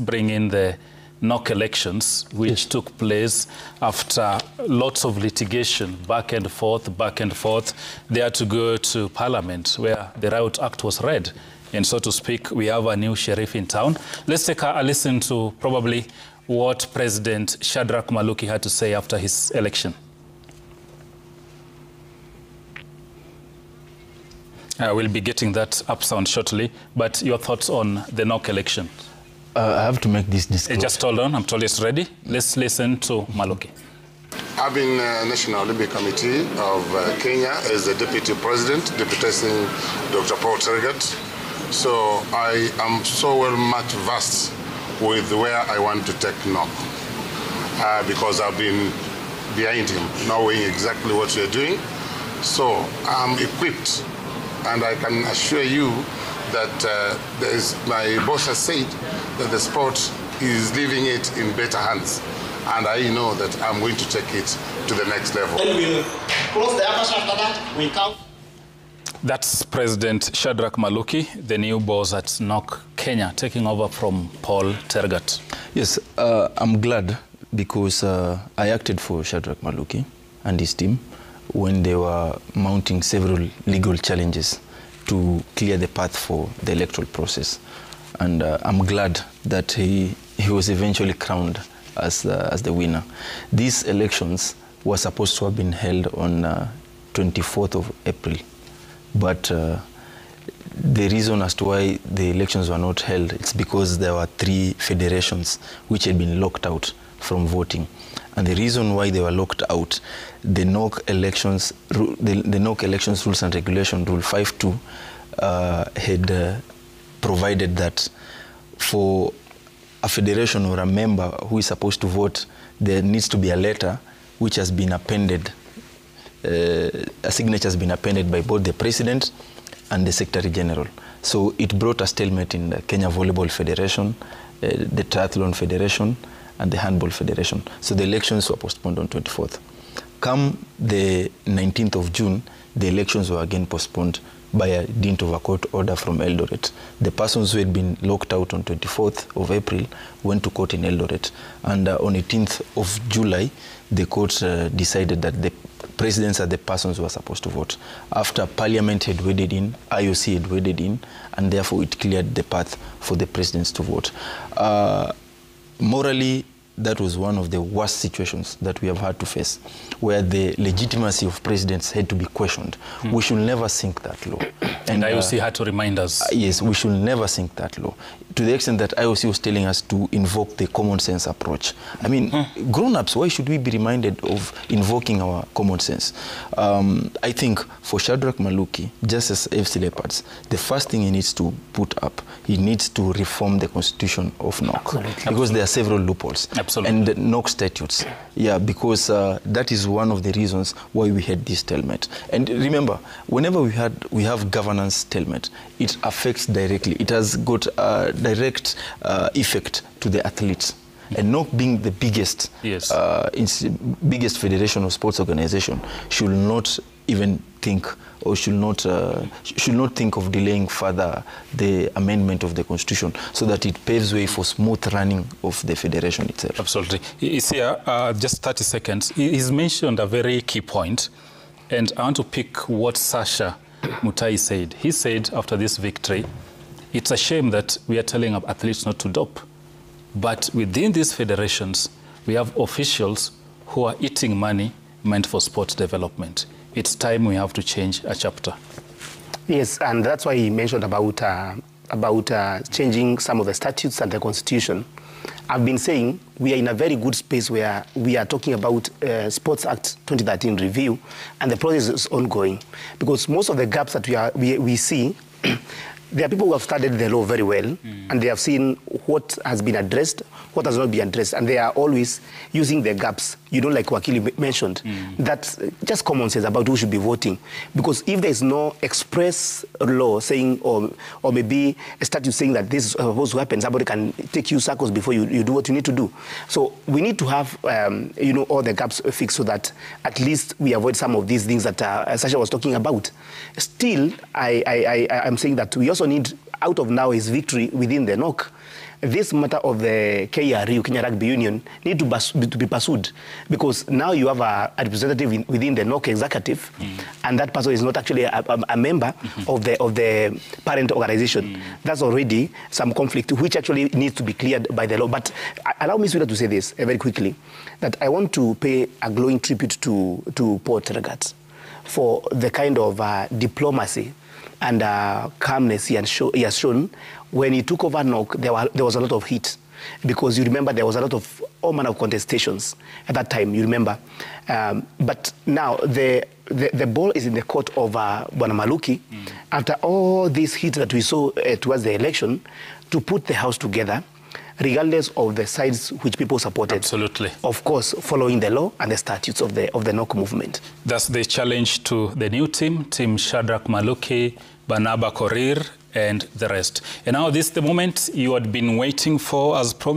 bring in the NOC elections, which took place after lots of litigation, back and forth. They had to go to Parliament, where the Riot Act was read. And so to speak, we have a new sheriff in town. Let's take a listen to probably what President Shadrack Maluki had to say after his election. We'll be getting that up sound shortly, but your thoughts on the NOC election? I have to make this disclosure. Just hold on, I'm told it's ready. Let's listen to Maluki. I've been National Olympic Committee of Kenya as the Deputy President, deputizing Dr. Paul Tergat. So I am so well much versed with where I want to take NOC because I've been behind him, knowing exactly what we're doing. So I'm equipped, and I can assure you that my boss has said that the sport is leaving it in better hands. And I know that I'm going to take it to the next level. Then we'll close the upper shaft, that we count. That's President Shadrack Maluki, the new boss at NOC Kenya, taking over from Paul Tergat. Yes, I'm glad because I acted for Shadrack Maluki and his team when they were mounting several legal challenges to clear the path for the electoral process. And I'm glad that he was eventually crowned as the winner. These elections were supposed to have been held on 24th of April. But the reason as to why the elections were not held, it's because there were 3 federations which had been locked out from voting. And the reason why they were locked out, the NOC elections, rules and regulation, Rule 5.2, had provided that for a federation or a member who is supposed to vote, there needs to be a letter which has been appended, a signature has been appended by both the president and the secretary general. So it brought a stalemate in the Kenya Volleyball Federation, the Triathlon Federation, and the Handball Federation. So the elections were postponed on 24th. Come the 19th of June, the elections were again postponed by a dint of a court order from Eldoret. The persons who had been locked out on 24th of April went to court in Eldoret. And on 18th of July, the court decided that the presidents are the persons who are supposed to vote. After Parliament had waded in, IOC had waded in, and therefore it cleared the path for the presidents to vote. Morally, that was one of the worst situations that we have had to face, where the legitimacy of presidents had to be questioned. We should never sink that low. And IOC had to remind us. Yes, we should never sink that low. To the extent that IOC was telling us to invoke the common sense approach. I mean, grown-ups, why should we be reminded of invoking our common sense? I think for Shadrack Maluki, just as FC Leopards, the first thing he needs to put up, he needs to reform the constitution of NOC. Because there are several loopholes. Absolutely. And the NOC statutes. Yeah, because that is one of the reasons why we had this stalemate. And remember, whenever we have governance stalemate, it affects directly. It has got a direct effect to the athletes. And NOC being the biggest, biggest federation of sports organization, should not even think or should not think of delaying further the amendment of the constitution so that it paves way for smooth running of the federation itself. Absolutely. He's here, just 30 seconds. He's mentioned a very key point, and I want to pick what Sasha Mutai said. He said after this victory, it's a shame that we are telling our athletes not to dope. But within these federations, we have officials who are eating money meant for sports development. It's time we have to change a chapter. Yes, and that's why he mentioned about changing some of the statutes and the constitution. I've been saying we are in a very good space where we are talking about Sports Act 2013 review, and the process is ongoing. Because most of the gaps that we see, there are people who have studied the law very well, and they have seen what has been addressed, what has not been addressed, and they are always using the gaps. You know, like Wakili mentioned, that's just common sense about who should be voting. Because if there is no express law saying, or maybe a statute saying that this is supposed to happen, somebody can take you circles before you do what you need to do. So we need to have, all the gaps fixed so that at least we avoid some of these things that Sasha was talking about. Still, I'm saying that we also need, out of now, is victory within the NOC. this matter of the KRU, Kenya Rugby Union, need to be pursued, because now you have a representative within the NOC executive, and that person is not actually a member of the parent organization. That's already some conflict which actually needs to be cleared by the law. But allow me, sweetheart, to say this very quickly, that I want to pay a glowing tribute to Paul Tergat for the kind of diplomacy and calmness he has shown. When he took over NOC, there was a lot of heat, because you remember there was a lot of all manner of contestations at that time, you remember. But now the ball is in the court of Bwana Maluki, after all this heat that we saw towards the election, to put the house together, regardless of the sides which people supported. Absolutely. Of course, following the law and the statutes of the NOC movement. That's the challenge to the new team, Team Shadrack Maluki, Barnaba Korir, and the rest. And now this is the moment you had been waiting for, as promised.